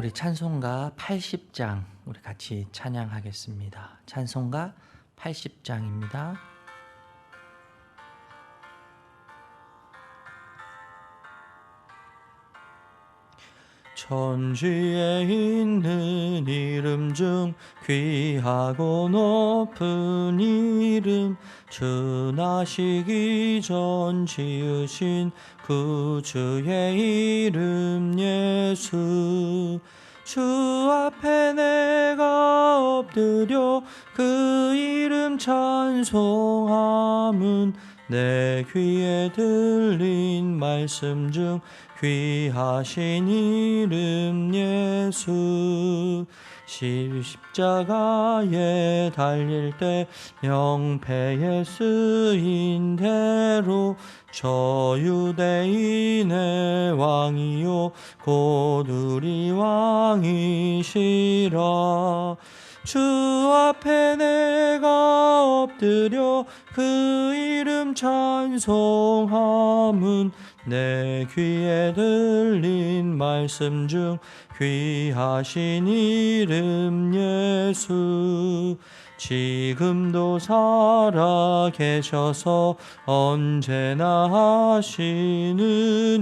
우리 찬송가 80장 우리 같이 찬양하겠습니다. 찬송가 80장입니다. 천지에 있는 이름 중 귀하고 높은 이름, 주 나시기 전 지으신 구주의 이름 예수. 주 앞에 내가 엎드려 그 이름 찬송함은 내 귀에 들린 말씀 중 귀하신 이름 예수. 십자가에 달릴 때 명패에 쓰인 대로 저 유대인의 왕이요 곧 우리 왕이시라. 주 앞에 내가 엎드려 그 이름 찬송함은 내 귀에 들린 말씀 중 귀하신 이름 예수. 지금도 살아 계셔서 언제나 하시는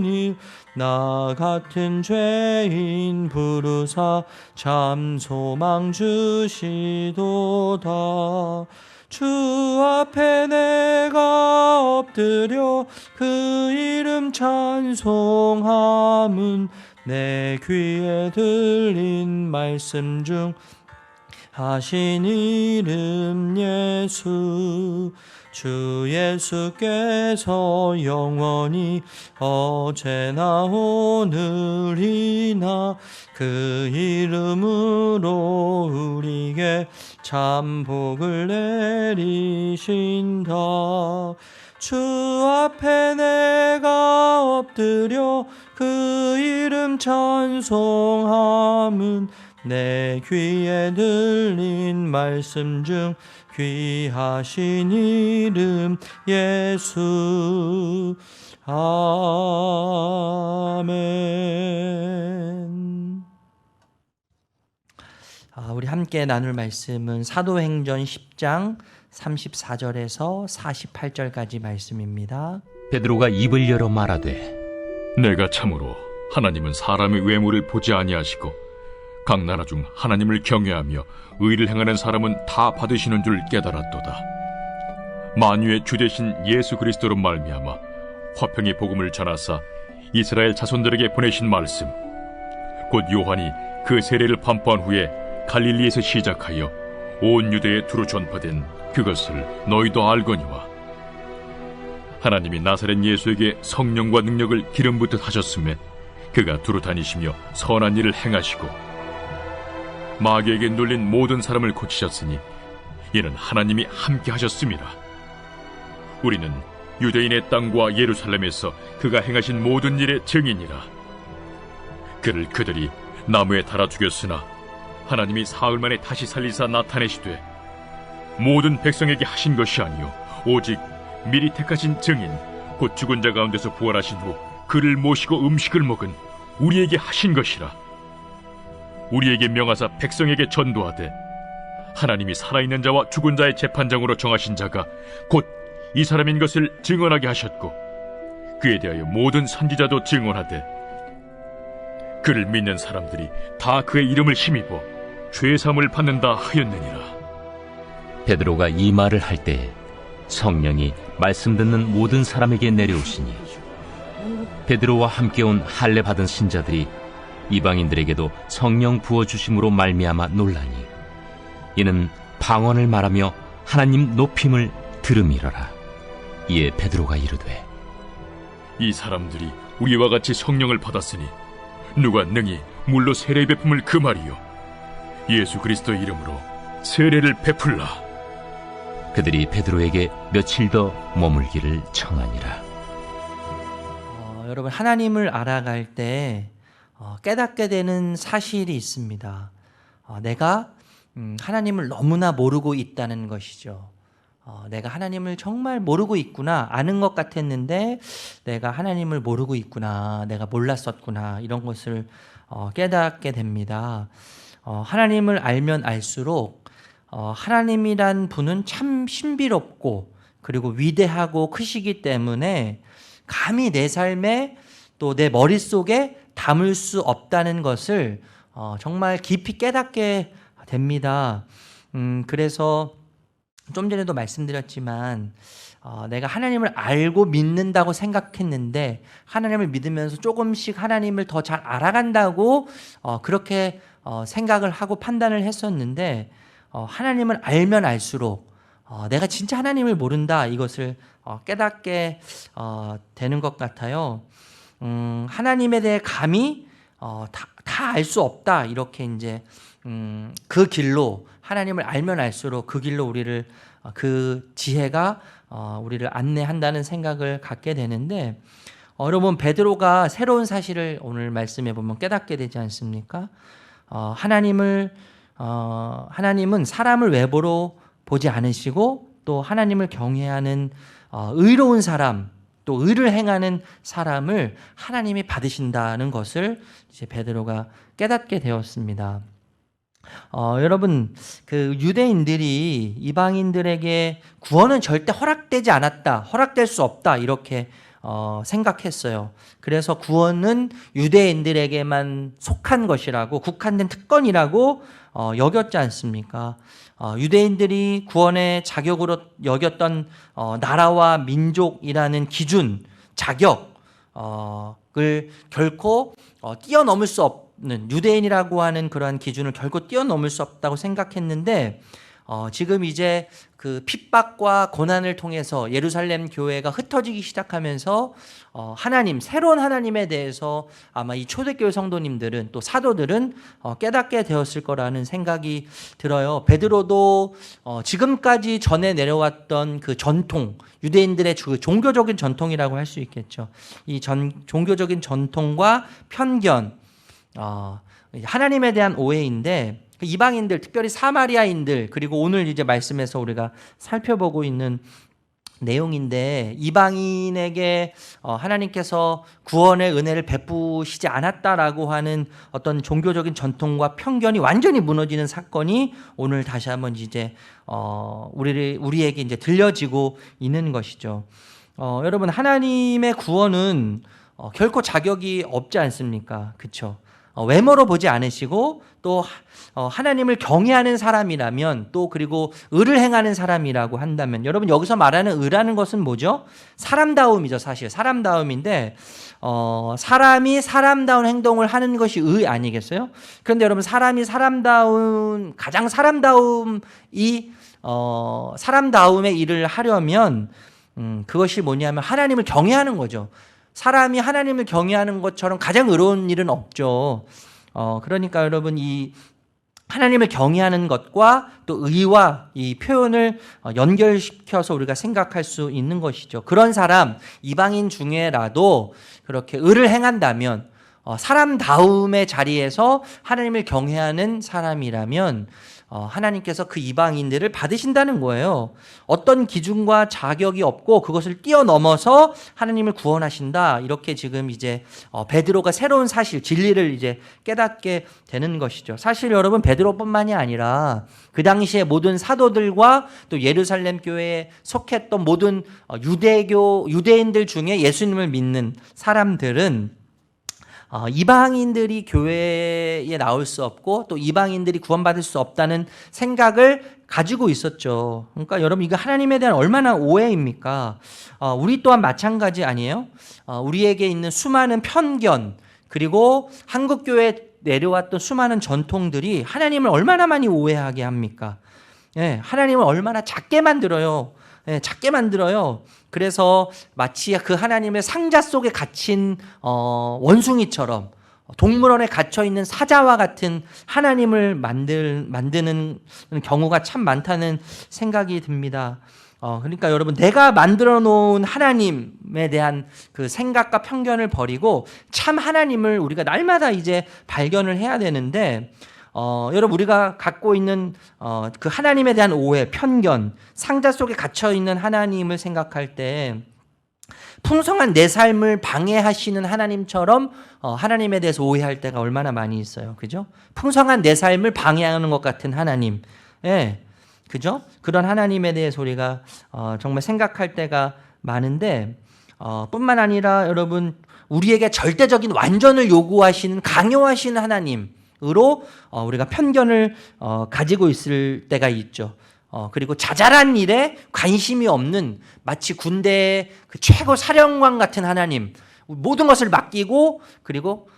일, 나 같은 죄인 부르사 참 소망 주시도다. 주 앞에 내가 엎드려 그 이름 찬송함은 내 귀에 들린 말씀 중 하신 이름 예수. 주 예수께서 영원히 어제나 오늘이나 그 이름으로 우리에게 참 복을 내리신다. 주 앞에 내가 엎드려 그 이름 찬송함은 내 귀에 들린 말씀 중 귀하신 이름 예수. 아멘. 우리 함께 나눌 말씀은 사도행전 10장 34절에서 48절까지 말씀입니다. 베드로가 입을 열어 말하되, 내가 참으로 하나님은 사람의 외모를 보지 아니하시고 각 나라 중 하나님을 경외하며 의를 행하는 사람은 다 받으시는 줄 깨달았도다. 만유의 주 되신 예수 그리스도로 말미암아 화평의 복음을 전하사 이스라엘 자손들에게 보내신 말씀, 곧 요한이 그 세례를 반포한 후에 갈릴리에서 시작하여 온 유대에 두루 전파된 그것을 너희도 알거니와, 하나님이 나사렛 예수에게 성령과 능력을 기름 붓듯 하셨음에 그가 두루 다니시며 선한 일을 행하시고 마귀에게 눌린 모든 사람을 고치셨으니 이는 하나님이 함께 하셨습니다. 우리는 유대인의 땅과 예루살렘에서 그가 행하신 모든 일의 증인이라. 그를 그들이 나무에 달아 죽였으나 하나님이 사흘 만에 다시 살리사 나타내시되 모든 백성에게 하신 것이 아니요 오직 미리 택하신 증인 곧 죽은 자 가운데서 부활하신 후 그를 모시고 음식을 먹은 우리에게 하신 것이라. 우리에게 명하사 백성에게 전도하되 하나님이 살아있는 자와 죽은 자의 재판장으로 정하신 자가 곧 이 사람인 것을 증언하게 하셨고, 그에 대하여 모든 선지자도 증언하되 그를 믿는 사람들이 다 그의 이름을 힘입어 죄사함을 받는다 하였느니라. 베드로가 이 말을 할 때에 성령이 말씀 듣는 모든 사람에게 내려오시니 베드로와 함께 온 할례 받은 신자들이 이방인들에게도 성령 부어주심으로 말미암아 놀라니, 이는 방언을 말하며 하나님 높임을 들음이러라. 이에 베드로가 이르되, 이 사람들이 우리와 같이 성령을 받았으니 누가 능히 물로 세례 베품을 금하리요 예수 그리스도의 이름으로 세례를 베풀라. 그들이 베드로에게 며칠 더 머물기를 청하니라. 여러분, 하나님을 알아갈 때 깨닫게 되는 사실이 있습니다. 내가 하나님을 너무나 모르고 있다는 것이죠. 내가 하나님을 정말 모르고 있구나, 아는 것 같았는데 내가 하나님을 모르고 있구나, 내가 몰랐었구나, 이런 것을 깨닫게 됩니다. 하나님을 알면 알수록 하나님이란 분은 참 신비롭고 그리고 위대하고 크시기 때문에 감히 내 삶에 또 내 머릿속에 담을 수 없다는 것을 정말 깊이 깨닫게 됩니다. 그래서 좀 전에도 말씀드렸지만 내가 하나님을 알고 믿는다고 생각했는데 하나님을 믿으면서 조금씩 하나님을 더 잘 알아간다고 그렇게 생각을 하고 판단을 했었는데 하나님을 알면 알수록 내가 진짜 하나님을 모른다 이것을 깨닫게 되는 것 같아요. 하나님에 대해 감히 다 알 수 없다 이렇게 이제 그 길로 하나님을 알면 알수록 그 길로 우리를 그 지혜가 우리를 안내한다는 생각을 갖게 되는데 여러분 베드로가 새로운 사실을 오늘 말씀해 보면 깨닫게 되지 않습니까? 하나님은 사람을 외모로 보지 않으시고 또 하나님을 경외하는 의로운 사람 또 의를 행하는 사람을 하나님이 받으신다는 것을 이제 베드로가 깨닫게 되었습니다. 여러분 그 유대인들이 이방인들에게 구원은 절대 허락되지 않았다, 허락될 수 없다 이렇게 생각했어요. 그래서 구원은 유대인들에게만 속한 것이라고 국한된 특권이라고 여겼지 않습니까? 유대인들이 구원의 자격으로 여겼던 나라와 민족이라는 기준, 자격을 결코 뛰어넘을 수 없는 유대인이라고 하는 그러한 기준을 결코 뛰어넘을 수 없다고 생각했는데 지금 이제 그 핍박과 고난을 통해서 예루살렘 교회가 흩어지기 시작하면서 새로운 하나님에 대해서 아마 이 초대교회 성도님들은 또 사도들은 깨닫게 되었을 거라는 생각이 들어요. 베드로도 지금까지 전해 내려왔던 그 전통, 유대인들의 그 종교적인 전통이라고 할 수 있겠죠. 이 종교적인 전통과 편견, 하나님에 대한 오해인데 이방인들, 특별히 사마리아인들, 그리고 오늘 이제 말씀에서 우리가 살펴보고 있는 내용인데 이방인에게 하나님께서 구원의 은혜를 베푸시지 않았다라고 하는 어떤 종교적인 전통과 편견이 완전히 무너지는 사건이 오늘 다시 한번 이제 우리에게 이제 들려지고 있는 것이죠. 여러분 하나님의 구원은 결코 자격이 없지 않습니까? 그렇죠? 외모로 보지 않으시고 또 하나님을 경외하는 사람이라면 또 그리고 의를 행하는 사람이라고 한다면 여러분 여기서 말하는 의라는 것은 뭐죠? 사람다움이죠. 사실 사람다움인데 사람이 사람다운 행동을 하는 것이 의 아니겠어요? 그런데 여러분 사람이 가장 사람다움의 일을 하려면 그것이 뭐냐면 하나님을 경외하는 거죠. 사람이 하나님을 경외하는 것처럼 가장 의로운 일은 없죠. 그러니까 여러분 이 하나님을 경외하는 것과 또 의와 이 표현을 연결시켜서 우리가 생각할 수 있는 것이죠. 그런 사람, 이방인 중에라도 그렇게 의를 행한다면 사람다움의 자리에서 하나님을 경외하는 사람이라면 하나님께서 그 이방인들을 받으신다는 거예요. 어떤 기준과 자격이 없고 그것을 뛰어넘어서 하나님을 구원하신다. 이렇게 지금 이제 베드로가 새로운 사실, 진리를 이제 깨닫게 되는 것이죠. 사실 여러분 베드로뿐만이 아니라 그 당시에 모든 사도들과 또 예루살렘 교회에 속했던 모든 유대인들 중에 예수님을 믿는 사람들은 이방인들이 교회에 나올 수 없고 또 이방인들이 구원받을 수 없다는 생각을 가지고 있었죠. 그러니까 여러분 이거 하나님에 대한 얼마나 오해입니까? 우리 또한 마찬가지 아니에요? 우리에게 있는 수많은 편견 그리고 한국 교회에 내려왔던 수많은 전통들이 하나님을 얼마나 많이 오해하게 합니까? 예, 하나님을 얼마나 작게 만들어요. 예, 작게 만들어요. 그래서 마치 그 하나님의 상자 속에 갇힌 원숭이처럼 동물원에 갇혀 있는 사자와 같은 하나님을 만드는 경우가 참 많다는 생각이 듭니다. 그러니까 여러분 내가 만들어 놓은 하나님에 대한 그 생각과 편견을 버리고 참 하나님을 우리가 날마다 이제 발견을 해야 되는데 여러분 우리가 갖고 있는 그 하나님에 대한 오해, 편견, 상자 속에 갇혀 있는 하나님을 생각할 때 풍성한 내 삶을 방해하시는 하나님처럼 하나님에 대해서 오해할 때가 얼마나 많이 있어요. 그죠? 풍성한 내 삶을 방해하는 것 같은 하나님. 예. 그죠? 그런 하나님에 대해서 우리가 정말 생각할 때가 많은데 뿐만 아니라 여러분 우리에게 절대적인 완전을 요구하시는 강요하시는 하나님으로 우리가 편견을 가지고 있을 때가 있죠. 그리고 자잘한 일에 관심이 없는 마치 군대의 그 최고 사령관 같은 하나님, 모든 것을 맡기고 그리고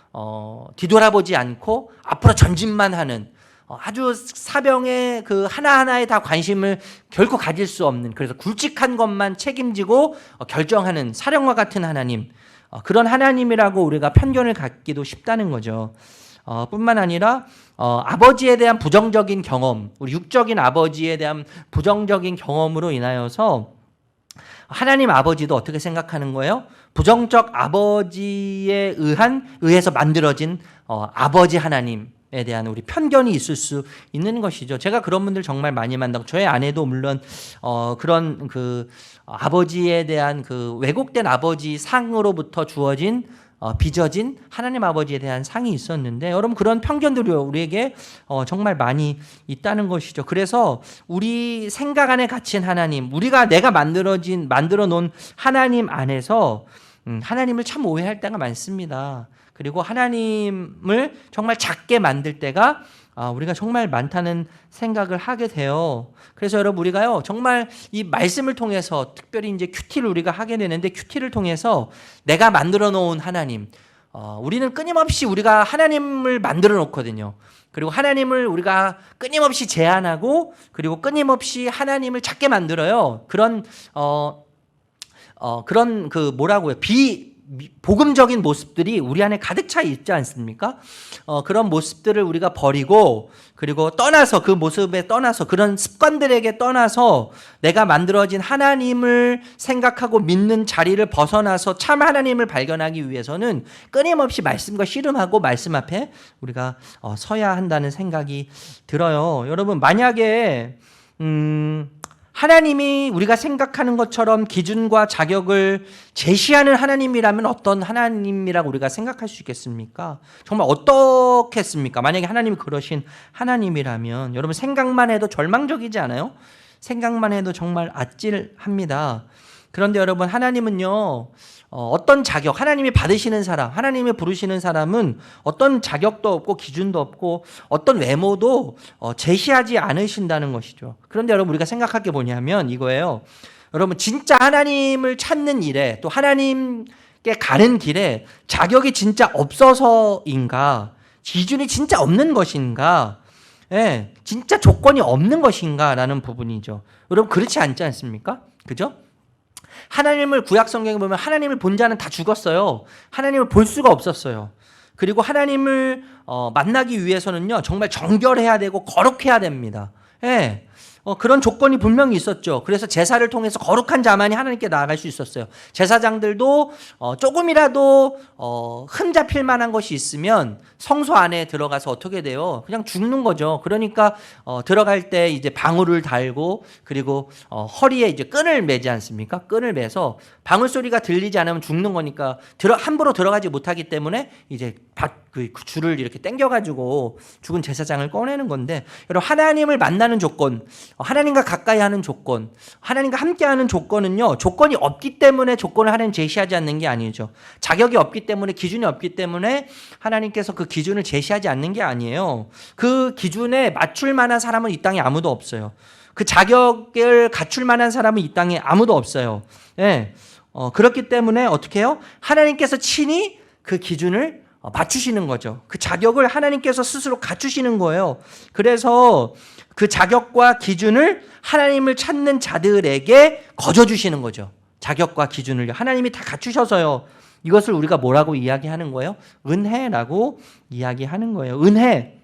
뒤돌아보지 않고 앞으로 전진만 하는 아주 사병의 그 하나하나에 다 관심을 결코 가질 수 없는, 그래서 굵직한 것만 책임지고 결정하는 사령과 같은 하나님, 그런 하나님이라고 우리가 편견을 갖기도 쉽다는 거죠. 뿐만 아니라 아버지에 대한 부정적인 경험, 우리 육적인 아버지에 대한 부정적인 경험으로 인하여서 하나님 아버지도 어떻게 생각하는 거예요? 부정적 아버지에 의해서 만들어진 아버지 하나님에 대한 우리 편견이 있을 수 있는 것이죠. 제가 그런 분들 정말 많이 만나고, 저의 아내도 물론 그런 그 아버지에 대한 그 왜곡된 아버지 상으로부터 주어진 빚어진 하나님 아버지에 대한 상이 있었는데, 여러분 그런 편견들이 우리에게 정말 많이 있다는 것이죠. 그래서 우리 생각 안에 갇힌 하나님, 내가 만들어 놓은 하나님 안에서 하나님을 참 오해할 때가 많습니다. 그리고 하나님을 정말 작게 만들 때가 우리가 정말 많다는 생각을 하게 돼요. 그래서 여러분 우리가요 정말 이 말씀을 통해서 특별히 이제 큐티를 우리가 하게 되는데, 큐티를 통해서 내가 만들어 놓은 하나님, 우리는 끊임없이 우리가 하나님을 만들어 놓거든요. 그리고 하나님을 우리가 끊임없이 제안하고 그리고 끊임없이 하나님을 작게 만들어요. 그런 그 뭐라고요? 복음적인 모습들이 우리 안에 가득 차 있지 않습니까? 그런 모습들을 우리가 버리고 그리고 떠나서, 그 모습에 떠나서, 그런 습관들에게 떠나서 내가 만들어진 하나님을 생각하고 믿는 자리를 벗어나서 참 하나님을 발견하기 위해서는 끊임없이 말씀과 씨름하고 말씀 앞에 우리가 서야 한다는 생각이 들어요. 여러분 만약에 하나님이 우리가 생각하는 것처럼 기준과 자격을 제시하는 하나님이라면 어떤 하나님이라고 우리가 생각할 수 있겠습니까? 정말 어떻겠습니까? 만약에 하나님이 그러신 하나님이라면 여러분 생각만 해도 절망적이지 않아요? 생각만 해도 정말 아찔합니다. 그런데 여러분 하나님은요 어떤 자격, 하나님이 받으시는 사람, 하나님이 부르시는 사람은 어떤 자격도 없고 기준도 없고 어떤 외모도 제시하지 않으신다는 것이죠. 그런데 여러분 우리가 생각할 게 뭐냐면 이거예요. 여러분 진짜 하나님을 찾는 일에, 또 하나님께 가는 길에 자격이 진짜 없어서인가, 기준이 진짜 없는 것인가, 진짜 조건이 없는 것인가라는 부분이죠. 여러분 그렇지 않지 않습니까? 그죠? 하나님을 구약 성경에 보면 하나님을 본 자는 다 죽었어요. 하나님을 볼 수가 없었어요. 그리고 하나님을 만나기 위해서는요 정말 정결해야 되고 거룩해야 됩니다. 그런 조건이 분명히 있었죠. 그래서 제사를 통해서 거룩한 자만이 하나님께 나아갈 수 있었어요. 제사장들도 조금이라도 흠 잡힐 만한 것이 있으면 성소 안에 들어가서 어떻게 돼요? 그냥 죽는 거죠. 그러니까 들어갈 때 이제 방울을 달고 그리고 허리에 이제 끈을 매지 않습니까? 끈을 매서 방울 소리가 들리지 않으면 죽는 거니까 함부로 들어가지 못하기 때문에 이제 그 줄을 이렇게 당겨가지고 죽은 제사장을 꺼내는 건데, 여러분 하나님을 만나는 조건, 하나님과 가까이 하는 조건, 하나님과 함께하는 조건은요 조건이 없기 때문에 조건을 하나님 제시하지 않는 게 아니죠. 자격이 없기 때문에, 기준이 없기 때문에 하나님께서 그 기준을 제시하지 않는 게 아니에요. 그 기준에 맞출 만한 사람은 이 땅에 아무도 없어요. 그 자격을 갖출 만한 사람은 이 땅에 아무도 없어요. 그렇기 때문에 어떻게 해요? 하나님께서 친히 그 기준을 맞추시는 거죠. 그 자격을 하나님께서 스스로 갖추시는 거예요. 그래서 그 자격과 기준을 하나님을 찾는 자들에게 거저주시는 거죠. 자격과 기준을 하나님이 다 갖추셔서요. 이것을 우리가 뭐라고 이야기하는 거예요? 은혜라고 이야기하는 거예요. 은혜.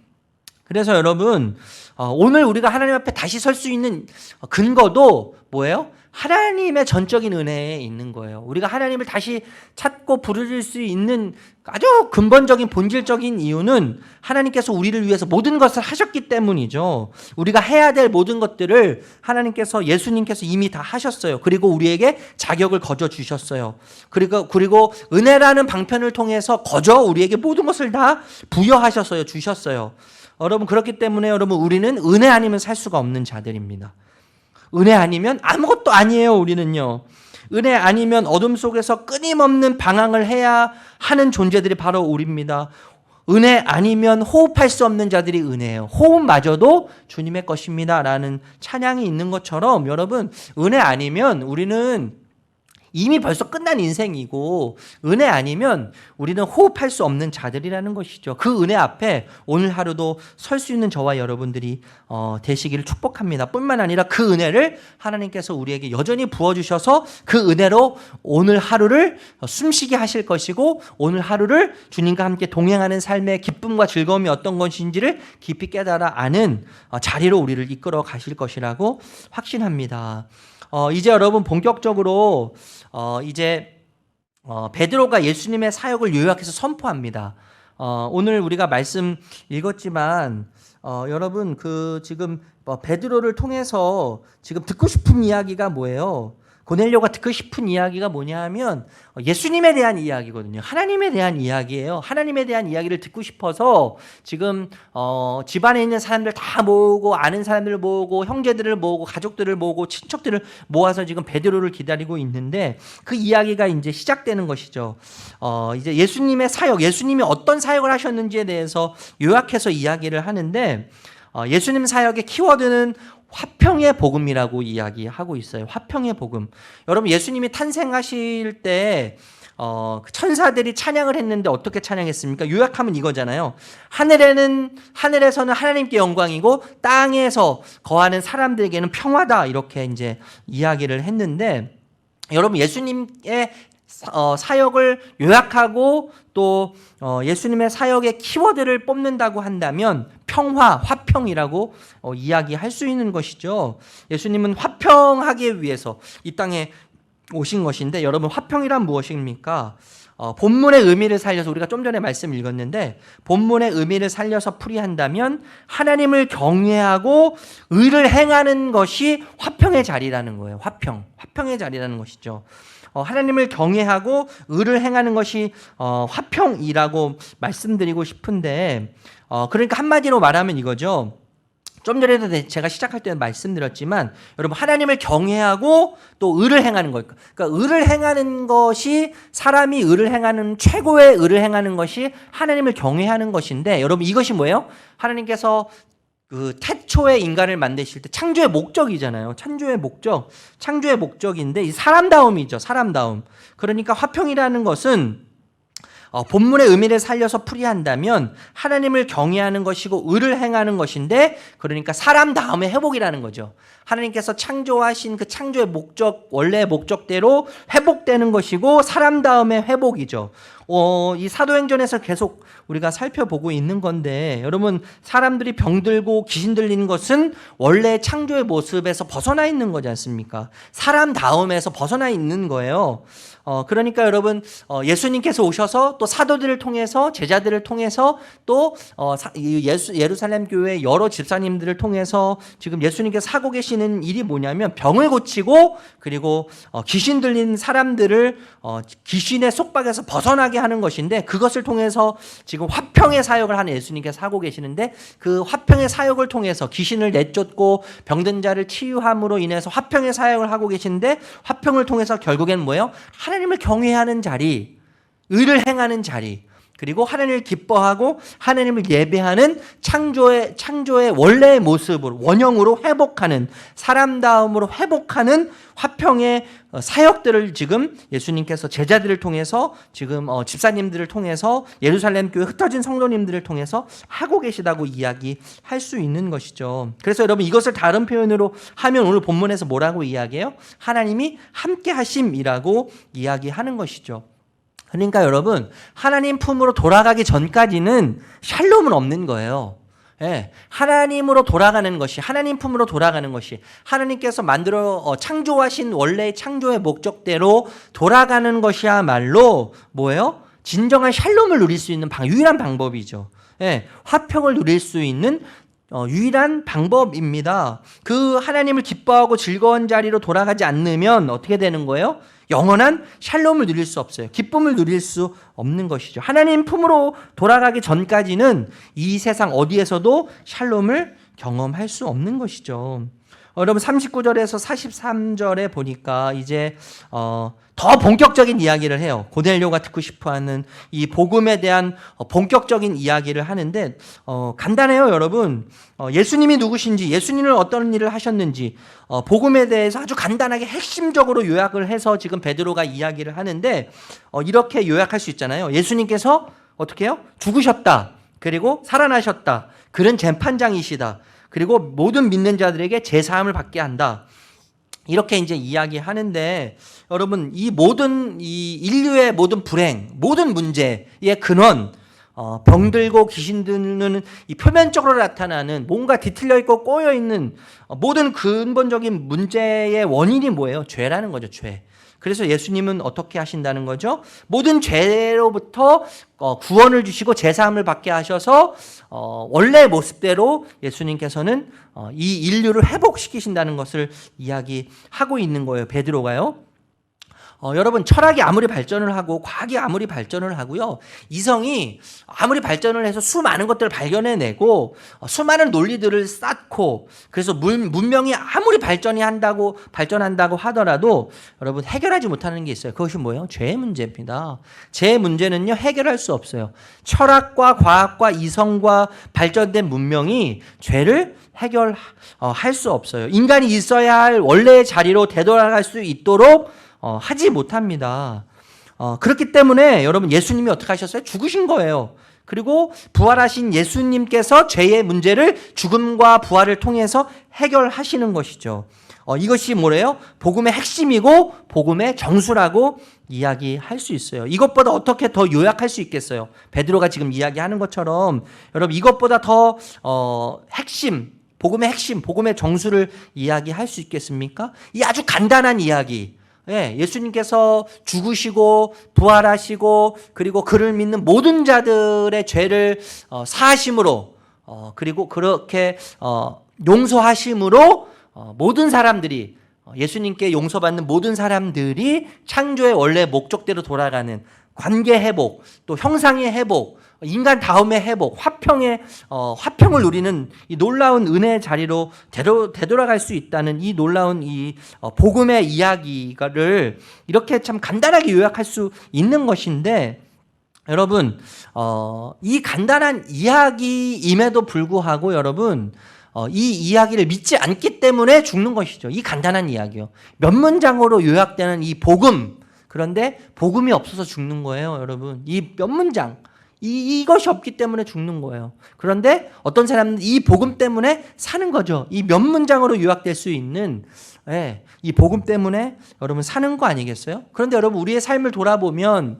그래서 여러분 오늘 우리가 하나님 앞에 다시 설 수 있는 근거도 뭐예요? 하나님의 전적인 은혜에 있는 거예요. 우리가 하나님을 다시 찾고 부르실 수 있는 아주 근본적인 본질적인 이유는 하나님께서 우리를 위해서 모든 것을 하셨기 때문이죠. 우리가 해야 될 모든 것들을 하나님께서 예수님께서 이미 다 하셨어요. 그리고 우리에게 자격을 거저 주셨어요. 그리고 은혜라는 방편을 통해서 거저 우리에게 모든 것을 다 부여하셨어요. 주셨어요. 여러분 그렇기 때문에 여러분 우리는 은혜 아니면 살 수가 없는 자들입니다. 은혜 아니면 아무것도 아니에요. 우리는요. 은혜 아니면 어둠 속에서 끊임없는 방황을 해야 하는 존재들이 바로 우리입니다. 은혜 아니면 호흡할 수 없는 자들이 은혜예요. 호흡마저도 주님의 것입니다 라는 찬양이 있는 것처럼 여러분 은혜 아니면 우리는 이미 벌써 끝난 인생이고 은혜 아니면 우리는 호흡할 수 없는 자들이라는 것이죠. 그 은혜 앞에 오늘 하루도 설 수 있는 저와 여러분들이 되시기를 축복합니다. 뿐만 아니라 그 은혜를 하나님께서 우리에게 여전히 부어주셔서 그 은혜로 오늘 하루를 숨쉬게 하실 것이고 오늘 하루를 주님과 함께 동행하는 삶의 기쁨과 즐거움이 어떤 것인지를 깊이 깨달아 아는 자리로 우리를 이끌어 가실 것이라고 확신합니다. 이제 여러분 본격적으로 이제 베드로가 예수님의 사역을 요약해서 선포합니다. 오늘 우리가 말씀 읽었지만 여러분 지금 베드로를 통해서 지금 듣고 싶은 이야기가 뭐예요? 고넬료가 듣고 싶은 이야기가 뭐냐 하면 예수님에 대한 이야기거든요. 하나님에 대한 이야기예요. 하나님에 대한 이야기를 듣고 싶어서 지금 집안에 있는 사람들 다 모으고 아는 사람들을 모으고 형제들을 모으고 가족들을 모으고 친척들을 모아서 지금 베드로를 기다리고 있는데 그 이야기가 이제 시작되는 것이죠. 이제 예수님의 사역, 예수님이 어떤 사역을 하셨는지에 대해서 요약해서 이야기를 하는데 예수님 사역의 키워드는 화평의 복음이라고 이야기하고 있어요. 화평의 복음. 여러분 예수님이 탄생하실 때 천사들이 찬양을 했는데 어떻게 찬양했습니까? 요약하면 이거잖아요. 하늘에서는 하나님께 영광이고 땅에서 거하는 사람들에게는 평화다 이렇게 이제 이야기를 했는데 여러분 예수님의 사역을 요약하고 또 예수님의 사역의 키워드를 뽑는다고 한다면 평화, 화평이라고 이야기할 수 있는 것이죠. 예수님은 화평하기 위해서 이 땅에 오신 것인데 여러분 화평이란 무엇입니까? 본문의 의미를 살려서 우리가 좀 전에 말씀 읽었는데 본문의 의미를 살려서 풀이한다면 하나님을 경외하고 의를 행하는 것이 화평의 자리라는 거예요. 화평의 자리라는 것이죠. 하나님을 경외하고 의를 행하는 것이 화평이라고 말씀드리고 싶은데 그러니까 한마디로 말하면 이거죠. 좀 전에도 제가 시작할 때 말씀드렸지만 여러분 하나님을 경외하고 또 의를 행하는 것. 그러니까 의를 행하는 것이 사람이 의를 행하는 최고의 의를 행하는 것이 하나님을 경외하는 것인데 여러분 이것이 뭐예요? 하나님께서 그 태초에 인간을 만드실 때 창조의 목적이잖아요. 창조의 목적인데 이 사람다움이죠. 사람다움. 그러니까 화평이라는 것은 본문의 의미를 살려서 풀이한다면 하나님을 경외하는 것이고 의를 행하는 것인데 그러니까 사람 다음의 회복이라는 거죠. 하나님께서 창조하신 그 창조의 목적, 원래의 목적대로 회복되는 것이고 사람 다음의 회복이죠. 이 사도행전에서 계속 우리가 살펴보고 있는 건데 여러분 사람들이 병들고 귀신 들리는 것은 원래 창조의 모습에서 벗어나 있는 거지 않습니까? 사람 다음에서 벗어나 있는 거예요. 그러니까 여러분 예수님께서 오셔서 또 사도들을 통해서 제자들을 통해서 또 예루살렘 교회 여러 집사님들을 통해서 지금 예수님께서 하고 계시는 일이 뭐냐면 병을 고치고 그리고 귀신 들린 사람들을 귀신의 속박에서 벗어나게 하는 것인데 그것을 통해서 지금 화평의 사역을 하는 예수님께서 하고 계시는데 그 화평의 사역을 통해서 귀신을 내쫓고 병든 자를 치유함으로 인해서 화평의 사역을 하고 계시는데 화평을 통해서 결국엔 뭐예요? 하나님을 경외하는 자리, 의를 행하는 자리, 그리고 하나님을 기뻐하고 하나님을 예배하는 창조의 원래의 모습으로 원형으로 회복하는 사람다움으로 회복하는 화평의 사역들을 지금 예수님께서 제자들을 통해서 지금 집사님들을 통해서 예루살렘 교회 흩어진 성도님들을 통해서 하고 계시다고 이야기할 수 있는 것이죠. 그래서 여러분 이것을 다른 표현으로 하면 오늘 본문에서 뭐라고 이야기해요? 하나님이 함께 하심이라고 이야기하는 것이죠. 그러니까 여러분 하나님 품으로 돌아가기 전까지는 샬롬은 없는 거예요. 예, 하나님으로 돌아가는 것이, 하나님 품으로 돌아가는 것이, 하나님께서 창조하신 원래의 창조의 목적대로 돌아가는 것이야말로 뭐예요? 진정한 샬롬을 누릴 수 있는 유일한 방법이죠. 예, 화평을 누릴 수 있는 유일한 방법입니다. 그 하나님을 기뻐하고 즐거운 자리로 돌아가지 않으면 어떻게 되는 거예요? 영원한 샬롬을 누릴 수 없어요. 기쁨을 누릴 수 없는 것이죠. 하나님 품으로 돌아가기 전까지는 이 세상 어디에서도 샬롬을 경험할 수 없는 것이죠. 여러분 39절에서 43절에 보니까 이제 더 본격적인 이야기를 해요. 고넬료가 듣고 싶어하는 이 복음에 대한 본격적인 이야기를 하는데 간단해요, 여러분. 예수님이 누구신지, 예수님은 어떤 일을 하셨는지 복음에 대해서 아주 간단하게 핵심적으로 요약을 해서 지금 베드로가 이야기를 하는데 이렇게 요약할 수 있잖아요. 예수님께서 어떻게 해요? 죽으셨다. 그리고 살아나셨다. 그런 재판장이시다. 그리고 모든 믿는 자들에게 제사함을 받게 한다. 이렇게 이제 이야기하는데 여러분 이 인류의 모든 불행, 모든 문제의 근원, 병들고 귀신 드는 이 표면적으로 나타나는 뭔가 뒤틀려 있고 꼬여 있는 모든 근본적인 문제의 원인이 뭐예요? 죄라는 거죠, 죄. 그래서 예수님은 어떻게 하신다는 거죠? 모든 죄로부터 구원을 주시고 제사함을 받게 하셔서 원래의 모습대로 예수님께서는 이 인류를 회복시키신다는 것을 이야기하고 있는 거예요, 베드로가요. 여러분 철학이 아무리 발전을 하고 과학이 아무리 발전을 하고요, 이성이 아무리 발전을 해서 수많은 것들을 발견해내고 수많은 논리들을 쌓고 그래서 문명이 아무리 발전한다고 하더라도 여러분 해결하지 못하는 게 있어요. 그것이 뭐예요? 죄의 문제입니다. 죄의 문제는요 해결할 수 없어요. 철학과 과학과 이성과 발전된 문명이 죄를 해결할 수 없어요. 인간이 있어야 할 원래의 자리로 되돌아갈 수 있도록 하지 못합니다. 그렇기 때문에 여러분 예수님이 어떻게 하셨어요? 죽으신 거예요. 그리고 부활하신 예수님께서 죄의 문제를 죽음과 부활을 통해서 해결하시는 것이죠. 이것이 뭐래요? 복음의 핵심이고 복음의 정수라고 이야기할 수 있어요. 이것보다 어떻게 더 요약할 수 있겠어요? 베드로가 지금 이야기하는 것처럼 여러분 이것보다 더 복음의 핵심, 복음의 정수를 이야기할 수 있겠습니까? 이 아주 간단한 이야기. 예수님께서 죽으시고 부활하시고 그리고 그를 믿는 모든 자들의 죄를 사하심으로 그리고 그렇게 용서하심으로 모든 사람들이 예수님께 용서받는 모든 사람들이 창조의 원래 목적대로 돌아가는 관계 회복, 또 형상의 회복, 인간 다음의 회복, 화평을 누리는 이 놀라운 은혜의 자리로 되돌아갈 수 있다는 이 놀라운 이 복음의 이야기를 이렇게 참 간단하게 요약할 수 있는 것인데 여러분 이 간단한 이야기임에도 불구하고 여러분 이 이야기를 믿지 않기 때문에 죽는 것이죠. 이 간단한 이야기요. 몇 문장으로 요약되는 이 복음, 그런데 복음이 없어서 죽는 거예요, 여러분. 이 몇 문장, 이것이 없기 때문에 죽는 거예요. 그런데 어떤 사람은 이 복음 때문에 사는 거죠. 이 몇 문장으로 요약될 수 있는 이 복음 때문에 여러분 사는 거 아니겠어요? 그런데 여러분 우리의 삶을 돌아보면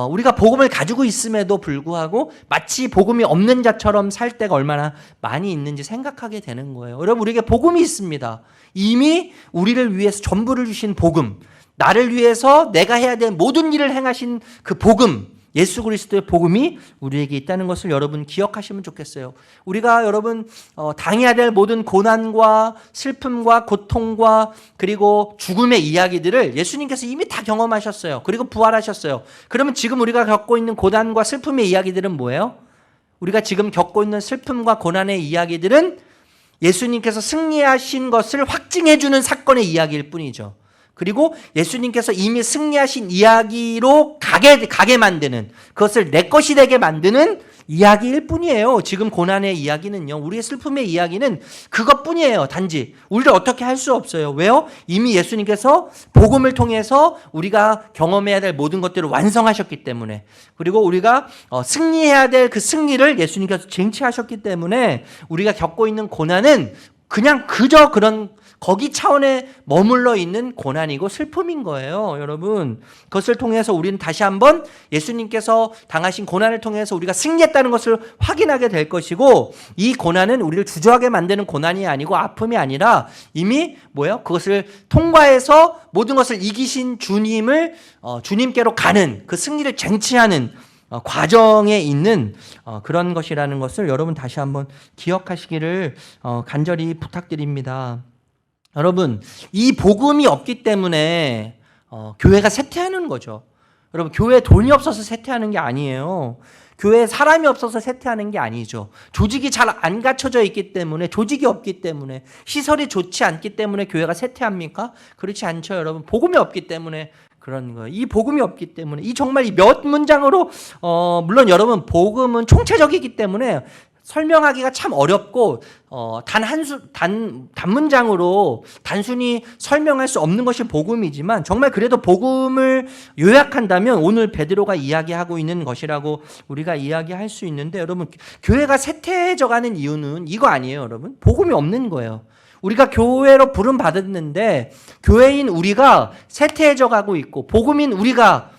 우리가 복음을 가지고 있음에도 불구하고 마치 복음이 없는 자처럼 살 때가 얼마나 많이 있는지 생각하게 되는 거예요. 여러분 우리에게 복음이 있습니다. 이미 우리를 위해서 전부를 주신 복음, 나를 위해서 내가 해야 될 모든 일을 행하신 그 복음, 예수 그리스도의 복음이 우리에게 있다는 것을 여러분 기억하시면 좋겠어요. 우리가 여러분 당해야 될 모든 고난과 슬픔과 고통과 그리고 죽음의 이야기들을 예수님께서 이미 다 경험하셨어요. 그리고 부활하셨어요. 그러면 지금 우리가 겪고 있는 고난과 슬픔의 이야기들은 뭐예요? 우리가 지금 겪고 있는 슬픔과 고난의 이야기들은 예수님께서 승리하신 것을 확증해주는 사건의 이야기일 뿐이죠. 그리고 예수님께서 이미 승리하신 이야기로 가게 만드는, 그것을 내 것이 되게 만드는 이야기일 뿐이에요. 지금 고난의 이야기는요, 우리의 슬픔의 이야기는 그것뿐이에요. 단지 우리를 어떻게 할 수 없어요. 왜요? 이미 예수님께서 복음을 통해서 우리가 경험해야 될 모든 것들을 완성하셨기 때문에, 그리고 우리가 승리해야 될 그 승리를 예수님께서 쟁취하셨기 때문에 우리가 겪고 있는 고난은 그냥 그저 그런 거기 차원에 머물러 있는 고난이고 슬픔인 거예요, 여러분. 그것을 통해서 우리는 다시 한번 예수님께서 당하신 고난을 통해서 우리가 승리했다는 것을 확인하게 될 것이고, 이 고난은 우리를 주저하게 만드는 고난이 아니고 아픔이 아니라 이미 그것을 통과해서 모든 것을 이기신 주님께로 가는 그 승리를 쟁취하는 과정에 있는 그런 것이라는 것을 여러분 다시 한번 기억하시기를 간절히 부탁드립니다. 여러분, 이 복음이 없기 때문에 교회가 쇠퇴하는 거죠. 여러분, 교회에 돈이 없어서 쇠퇴하는 게 아니에요. 교회에 사람이 없어서 쇠퇴하는 게 아니죠. 조직이 잘 안 갖춰져 있기 때문에, 조직이 없기 때문에, 시설이 좋지 않기 때문에 교회가 쇠퇴합니까? 그렇지 않죠, 여러분. 복음이 없기 때문에 그런 거예요. 이 복음이 없기 때문에, 이 정말 몇 문장으로 물론 여러분 복음은 총체적이기 때문에 설명하기가 참 어렵고 단문장으로 단순히 설명할 수 없는 것이 복음이지만, 정말 그래도 복음을 요약한다면 오늘 베드로가 이야기하고 있는 것이라고 우리가 이야기할 수 있는데, 여러분, 교회가 쇠퇴해져 가는 이유는 이거 아니에요, 여러분. 복음이 없는 거예요. 우리가 교회로 부름 받았는데 교회인 우리가 쇠퇴해져 가고 있고, 복음인 우리가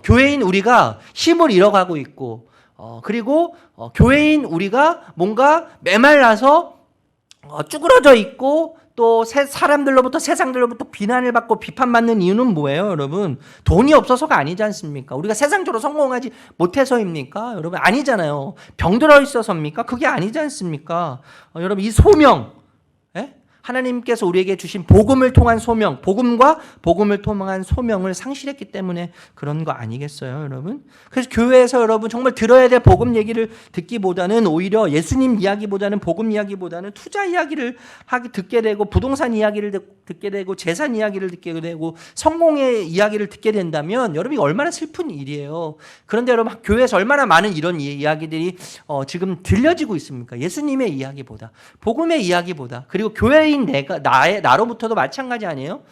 교회인 우리가 힘을 잃어가고 있고, 그리고 교회인 우리가 뭔가 메말라서 쭈그러져 있고, 또 사람들로부터, 세상들로부터 비난을 받고 비판받는 이유는 뭐예요, 여러분? 돈이 없어서가 아니지 않습니까? 우리가 세상적으로 성공하지 못해서입니까? 여러분, 아니잖아요. 병들어 있어서입니까? 그게 아니지 않습니까? 여러분, 이 소명, 하나님께서 우리에게 주신 복음을 통한 소명, 복음과 복음을 통한 소명을 상실했기 때문에 그런 거 아니겠어요, 여러분? 그래서 교회에서 여러분 정말 들어야 될 복음 얘기를 듣기보다는 오히려 예수님 이야기보다는, 복음 이야기보다는 투자 이야기를 듣게 되고, 부동산 이야기를 듣게 되고, 재산 이야기를 듣게 되고, 성공의 이야기를 듣게 된다면 여러분이 얼마나 슬픈 일이에요. 그런데 여러분, 교회에서 얼마나 많은 이런 이야기들이 지금 들려지고 있습니까? 예수님의 이야기보다, 복음의 이야기보다, 그리고 교회인 나로부터도 마찬가지 아니에요?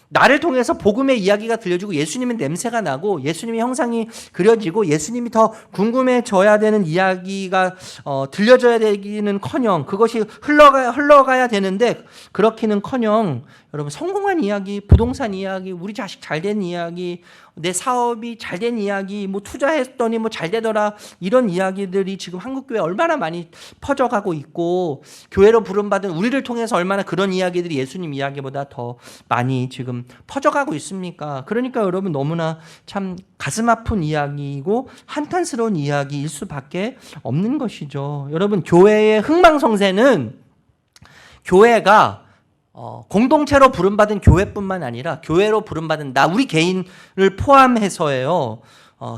나를 통해서 복음의 이야기가 들려지고 예수님의 냄새가 나고 예수님의 형상이 그려지고 예수님이 더 궁금해져야 되는 이야기가 들려져야 되기는커녕, 그것이 흘러가야 되는데 그렇기는커녕 여러분, 성공한 이야기, 부동산 이야기, 우리 자식 잘된 이야기, 내 사업이 잘된 이야기, 투자했더니 잘 되더라, 이런 이야기들이 지금 한국교회에 얼마나 많이 퍼져가고 있고, 교회로 부름받은 우리를 통해서 얼마나 그런 이야기들이 예수님 이야기보다 더 많이 지금 퍼져가고 있습니까? 그러니까 여러분, 너무나 참 가슴 아픈 이야기이고 한탄스러운 이야기일 수밖에 없는 것이죠. 여러분, 교회의 흥망성쇠는 교회가 공동체로 부름받은 교회뿐만 아니라 교회로 부름받은 우리 개인을 포함해서예요.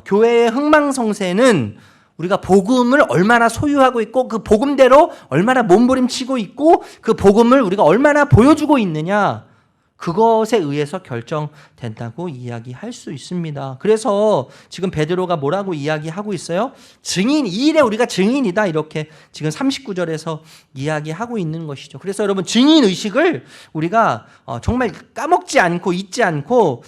교회의 흥망성쇠는 우리가 복음을 얼마나 소유하고 있고, 그 복음대로 얼마나 몸부림치고 있고, 그 복음을 우리가 얼마나 보여주고 있느냐, 그것에 의해서 결정된다고 이야기할 수 있습니다. 그래서 지금 베드로가 뭐라고 이야기하고 있어요? 이 일에 우리가 증인이다, 이렇게 지금 39절에서 이야기하고 있는 것이죠. 그래서 여러분, 증인 의식을 우리가 정말 까먹지 않고 잊지 않고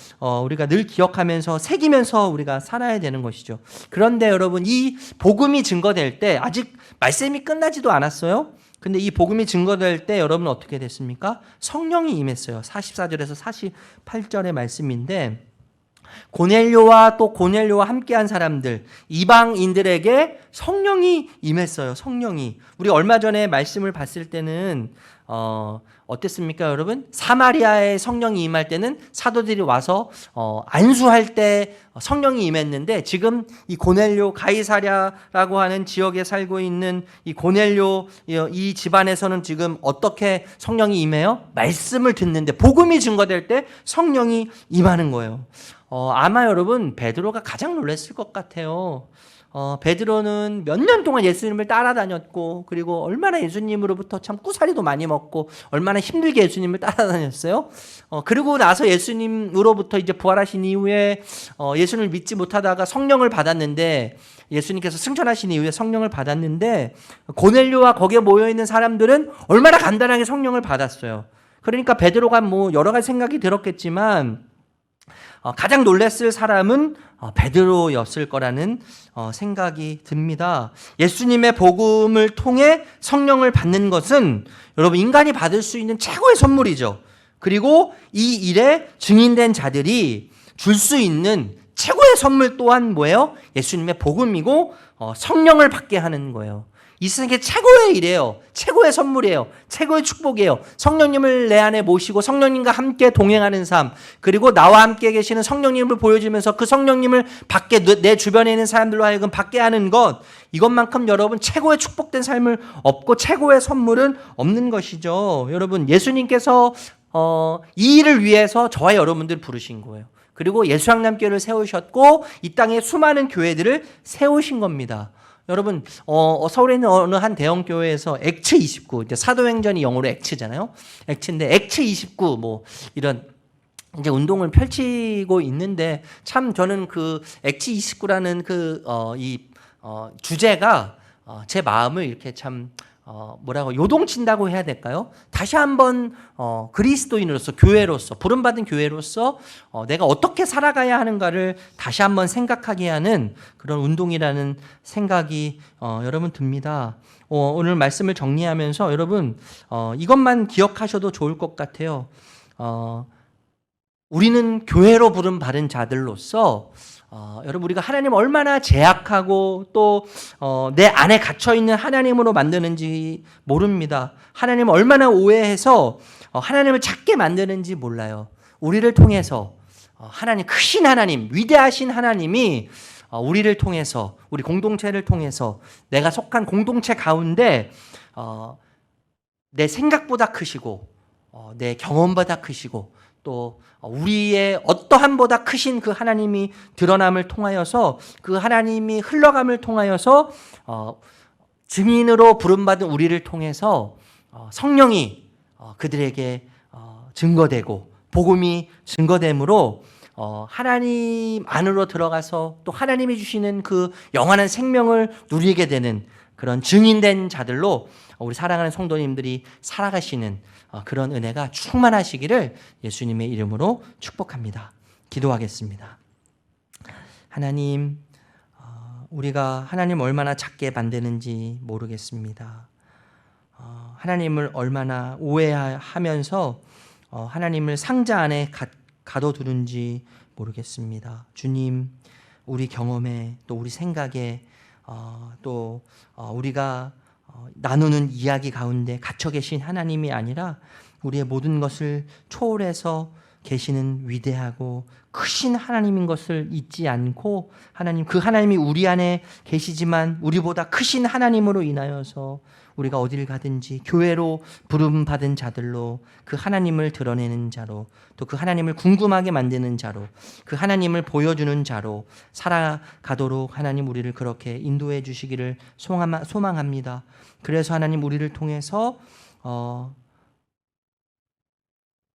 우리가 늘 기억하면서 새기면서 우리가 살아야 되는 것이죠. 그런데 여러분, 이 복음이 증거될 때 아직 말씀이 끝나지도 않았어요. 근데 이 복음이 증거될 때 여러분 어떻게 됐습니까? 성령이 임했어요. 44절에서 48절의 말씀인데, 고넬료와 함께한 사람들, 이방인들에게 성령이 임했어요. 성령이. 우리 얼마 전에 말씀을 봤을 때는 어땠습니까, 여러분? 사마리아에 성령이 임할 때는 사도들이 와서 안수할 때 성령이 임했는데, 지금 이 고넬료, 가이사랴라고 하는 지역에 살고 있는 이 고넬료 이 집안에서는 지금 어떻게 성령이 임해요? 말씀을 듣는데, 복음이 증거될 때 성령이 임하는 거예요. 아마 여러분, 베드로가 가장 놀랐을 것 같아요. 베드로는 몇 년 동안 예수님을 따라다녔고, 그리고 얼마나 예수님으로부터 참 꾸사리도 많이 먹고, 얼마나 힘들게 예수님을 따라다녔어요. 그리고 나서 예수님으로부터 이제 부활하신 이후에 예수님을 믿지 못하다가 성령을 받았는데, 예수님께서 승천하신 이후에 성령을 받았는데, 고넬료와 거기에 모여있는 사람들은 얼마나 간단하게 성령을 받았어요. 그러니까 베드로가 여러 가지 생각이 들었겠지만, 가장 놀랐을 사람은 베드로였을 거라는 생각이 듭니다. 예수님의 복음을 통해 성령을 받는 것은 여러분 인간이 받을 수 있는 최고의 선물이죠. 그리고 이 일에 증인된 자들이 줄 수 있는 최고의 선물 또한 뭐예요? 예수님의 복음이고 성령을 받게 하는 거예요. 이 세상의 최고의 일이에요. 최고의 선물이에요. 최고의 축복이에요. 성령님을 내 안에 모시고 성령님과 함께 동행하는 삶, 그리고 나와 함께 계시는 성령님을 보여주면서 그 성령님을 받게, 내 주변에 있는 사람들로 하여금 받게 하는 것, 이것만큼 여러분 최고의 축복된 삶을 없고 최고의 선물은 없는 것이죠. 여러분, 예수님께서 이 일을 위해서 저와 여러분들 부르신 거예요. 그리고 예수양남교회를 세우셨고 이 땅에 수많은 교회들을 세우신 겁니다. 여러분, 서울에 있는 어느 한 대형 교회에서 액츠 29, 이제 사도행전이 영어로 액츠잖아요. 액츠인데 액츠 29 뭐 이런 이제 운동을 펼치고 있는데 참 저는 그 액츠 29라는 주제가 제 마음을 이렇게 참 뭐라고 요동친다고 해야 될까요? 다시 한번 그리스도인으로서, 교회로서, 부름받은 교회로서 내가 어떻게 살아가야 하는가를 다시 한번 생각하게 하는 그런 운동이라는 생각이 여러분 듭니다. 오늘 말씀을 정리하면서 여러분 이것만 기억하셔도 좋을 것 같아요. 우리는 교회로 부름받은 자들로서 여러분 우리가 하나님 얼마나 제약하고 또 내 안에 갇혀있는 하나님으로 만드는지 모릅니다. 하나님 얼마나 오해해서 하나님을 작게 만드는지 몰라요. 우리를 통해서 하나님, 크신 하나님, 위대하신 하나님이 우리를 통해서, 우리 공동체를 통해서 내가 속한 공동체 가운데 내 생각보다 크시고 내 경험보다 크시고 또 우리의 어떠함보다 크신 그 하나님이 드러남을 통하여서, 그 하나님이 흘러감을 통하여서 증인으로 부름받은 우리를 통해서 성령이 그들에게 증거되고 복음이 증거됨으로 하나님 안으로 들어가서 또 하나님이 주시는 그 영원한 생명을 누리게 되는 그런 증인된 자들로 우리 사랑하는 성도님들이 살아가시는 그런 은혜가 충만하시기를 예수님의 이름으로 축복합니다. 기도하겠습니다. 하나님, 우리가 하나님 얼마나 작게 만드는지 모르겠습니다. 하나님을 얼마나 오해하면서 하나님을 상자 안에 가둬두는지 모르겠습니다. 주님, 우리 경험에 또 우리 생각에 또 우리가 나누는 이야기 가운데 갇혀 계신 하나님이 아니라 우리의 모든 것을 초월해서 계시는 위대하고 크신 하나님인 것을 잊지 않고, 하나님, 그 하나님이 우리 안에 계시지만 우리보다 크신 하나님으로 인하여서 우리가 어디를 가든지 교회로 부름받은 자들로 그 하나님을 드러내는 자로, 또 그 하나님을 궁금하게 만드는 자로, 그 하나님을 보여주는 자로 살아가도록 하나님 우리를 그렇게 인도해 주시기를 소망합니다. 그래서 하나님 우리를 통해서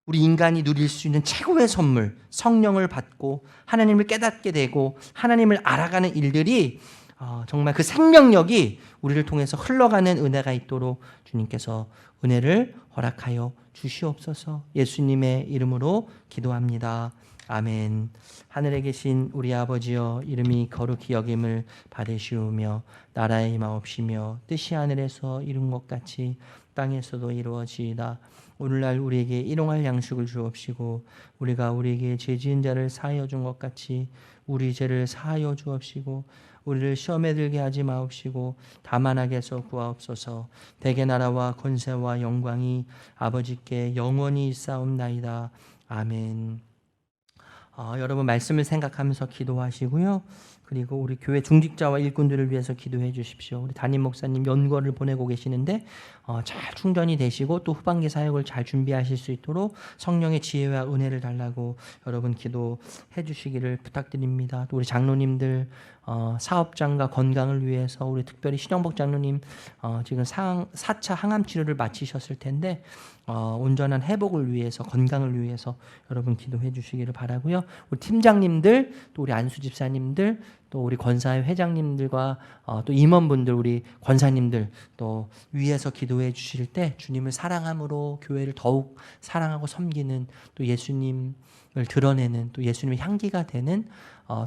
우리 인간이 누릴 수 있는 최고의 선물, 성령을 받고 하나님을 깨닫게 되고 하나님을 알아가는 일들이 정말 그 생명력이 우리를 통해서 흘러가는 은혜가 있도록 주님께서 은혜를 허락하여 주시옵소서. 예수님의 이름으로 기도합니다. 아멘. 하늘에 계신 우리 아버지여, 이름이 거룩히 여김을 받으시오며 나라의 임하옵시며 뜻이 하늘에서 이룬 것 같이 땅에서도 이루어지이다. 오늘날 우리에게 일용할 양식을 주옵시고 우리가 우리에게 죄 지은 자를 사하여 준 것 같이 우리 죄를 사하여 주옵시고 우리를 시험에 들게 하지 마옵시고 다만 악에서 구하옵소서. 대개 나라와 권세와 영광이 아버지께 영원히 있사옵나이다. 아멘. 여러분 말씀을 생각하면서 기도하시고요. 그리고 우리 교회 중직자와 일꾼들을 위해서 기도해 주십시오. 우리 담임 목사님 연구를 보내고 계시는데 잘 충전이 되시고 또 후반기 사역을 잘 준비하실 수 있도록 성령의 지혜와 은혜를 달라고 여러분 기도해 주시기를 부탁드립니다. 또 우리 장로님들 사업장과 건강을 위해서, 우리 특별히 신영복 장로님 지금 4차 항암 치료를 마치셨을 텐데 온전한 회복을 위해서, 건강을 위해서 여러분 기도해 주시기를 바라고요. 우리 팀장님들, 또 우리 안수 집사님들, 또 우리 권사회 회장님들과 또 임원분들, 우리 권사님들 또 위에서 기도해 주실 때 주님을 사랑함으로 교회를 더욱 사랑하고 섬기는, 또 예수님을 드러내는, 또 예수님의 향기가 되는,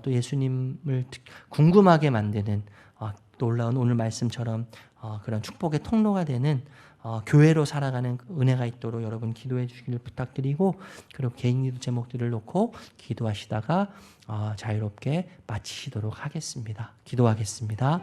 또 예수님을 궁금하게 만드는 놀라운 오늘 말씀처럼 그런 축복의 통로가 되는 교회로 살아가는 은혜가 있도록 여러분 기도해 주시길 부탁드리고, 그리고 개인 기도 제목들을 놓고 기도하시다가 자유롭게 마치시도록 하겠습니다. 기도하겠습니다.